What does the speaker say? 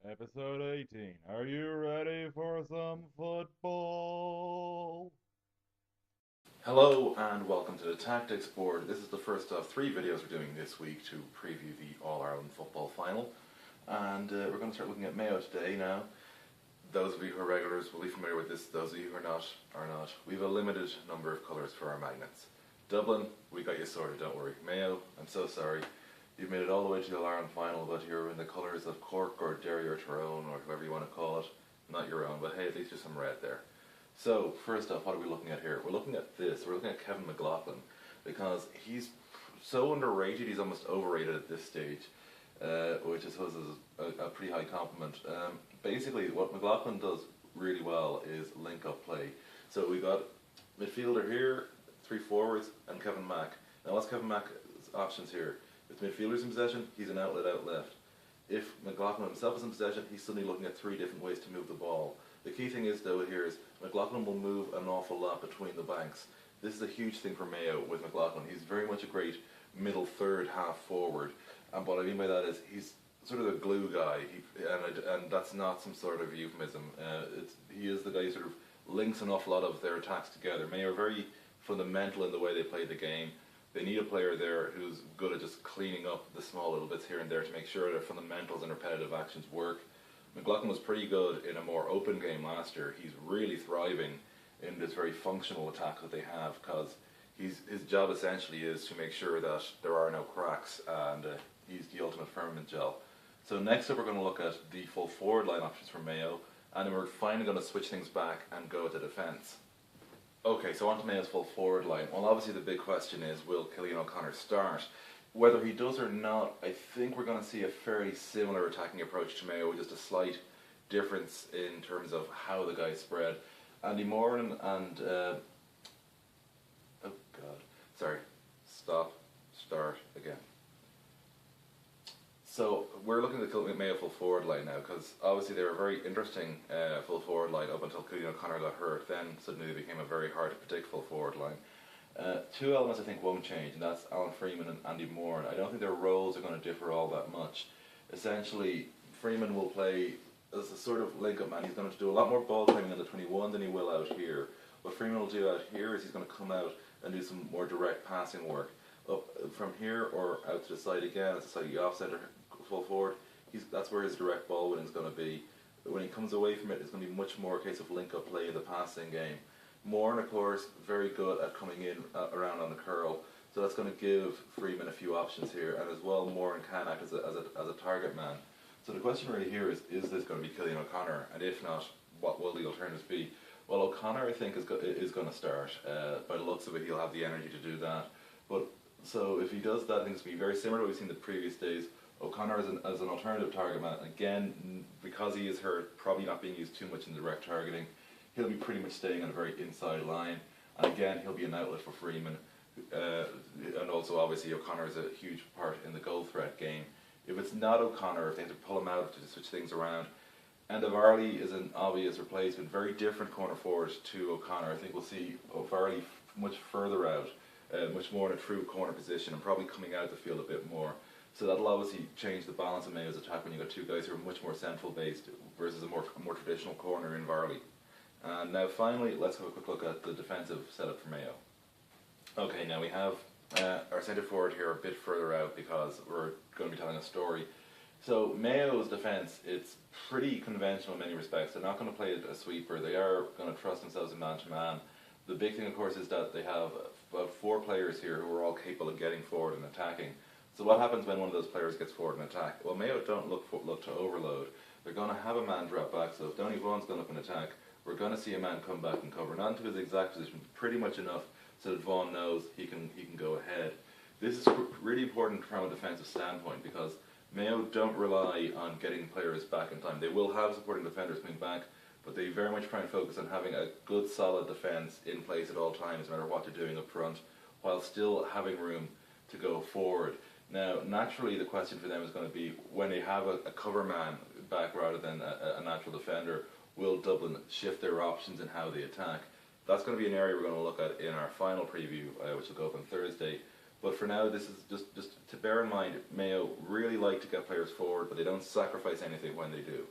Episode 18. Are you ready for some football? Hello and welcome to the Tactics Board. This is the first of three videos we're doing this week to preview the All-Ireland football final. And we're going to start looking at Mayo today now. Those of you who are regulars will be familiar with this, those of you who are not, are not. We have a limited number of colours for our magnets. Dublin, we got you sorted, don't worry. Mayo, I'm so sorry. You've made it all the way to the All-Ireland final, but you're in the colours of Cork or Derry or Tyrone or whoever you want to call it. Not your own, but hey, at least there's some red there. So, first off, what are we looking at here? We're looking at this. We're looking at Kevin McLaughlin because he's so underrated, he's almost overrated at this stage, which I suppose is a pretty high compliment. Basically, what McLaughlin does really well is link-up play. So we got midfielder here, three forwards, and Kevin Mack. Now, what's Kevin Mack's options here? If the midfielder's in possession, he's an outlet out left. If McLaughlin himself is in possession, he's suddenly looking at three different ways to move the ball. The key thing is, though, here is McLaughlin will move an awful lot between the banks. This is a huge thing for Mayo with McLaughlin. He's very much a great middle third half forward. And what I mean by that is he's sort of the glue guy, and that's not some sort of euphemism. He is the guy who sort of links an awful lot of their attacks together. Mayo are very fundamental in the way they play the game. They need a player there who's good at just cleaning up the small little bits here and there to make sure their fundamentals and repetitive actions work. McLaughlin was pretty good in a more open game last year. He's really thriving in this very functional attack that they have because his job essentially is to make sure that there are no cracks, and he's the ultimate firmament gel. So next up we're going to look at the full forward line options for Mayo, and then we're finally going to switch things back and go to defence. Okay, so on to Mayo's full forward line. Well, obviously the big question is, will Cillian O'Connor start? Whether he does or not, I think we're going to see a fairly similar attacking approach to Mayo with just a slight difference in terms of how the guys spread. Andy Moran and oh god, sorry, start again. So we're looking at the Mayo full forward line now because obviously they were a very interesting full forward line up until Cillian O'Connor got hurt. Then suddenly they became a very hard to predict full forward line. Two elements I think won't change, and that's Alan Freeman and Andy Moran. I don't think their roles are going to differ all that much. Essentially, Freeman will play as a sort of link-up man. He's going to do a lot more ball claiming in the 21 than he will out here. What Freeman will do out here is he's going to come out and do some more direct passing work. Up from here or out to the side again, it's a slightly offset or full forward. That's where his direct ball winning is going to be. When he comes away from it, it's going to be much more a case of link-up play in the passing game. Moran, of course, very good at coming in around on the curl, so that's going to give Freeman a few options here, and as well, Moran can act as a target man. So the question really here is this going to be Cillian O'Connor, and if not, what will the alternatives be? Well, O'Connor, I think, is going to start. By the looks of it, he'll have the energy to do that. But so if he does that, I think it's going to be very similar to what we've seen the previous days. O'Connor as an alternative target man, again, because he is hurt, probably not being used too much in direct targeting. He'll be pretty much staying on a very inside line, and again he'll be an outlet for Freeman, and also obviously O'Connor is a huge part in the goal threat game. If it's not O'Connor, if they have to pull him out to switch things around, and Varley is an obvious replacement, very different corner forward to O'Connor. I think we'll see Varley much further out, much more in a true corner position, and probably coming out of the field a bit more. So that'll obviously change the balance of Mayo's attack when you've got two guys who are much more central based versus a more traditional corner in Varley. And now finally, let's have a quick look at the defensive setup for Mayo. Okay, now we have our centre forward here a bit further out because we're going to be telling a story. So Mayo's defence, it's pretty conventional in many respects. They're not going to play a sweeper. They are going to trust themselves in man-to-man. The big thing, of course, is that they have about four players here who are all capable of getting forward and attacking. So what happens when one of those players gets forward and attack? Well, Mayo don't look to overload. They're going to have a man drop back, so if Donny Vaughan's going up and attack, we're going to see a man come back and cover, not into his exact position, pretty much enough so that Vaughan knows he can go ahead. This is really important from a defensive standpoint because Mayo don't rely on getting players back in time. They will have supporting defenders coming back, but they very much try and focus on having a good solid defence in place at all times, no matter what they're doing up front, while still having room to go forward. Now, naturally, the question for them is going to be, when they have a cover man back rather than a natural defender, will Dublin shift their options in how they attack? That's going to be an area we're going to look at in our final preview, which will go up on Thursday. But for now, this is just to bear in mind, Mayo really like to get players forward, but they don't sacrifice anything when they do.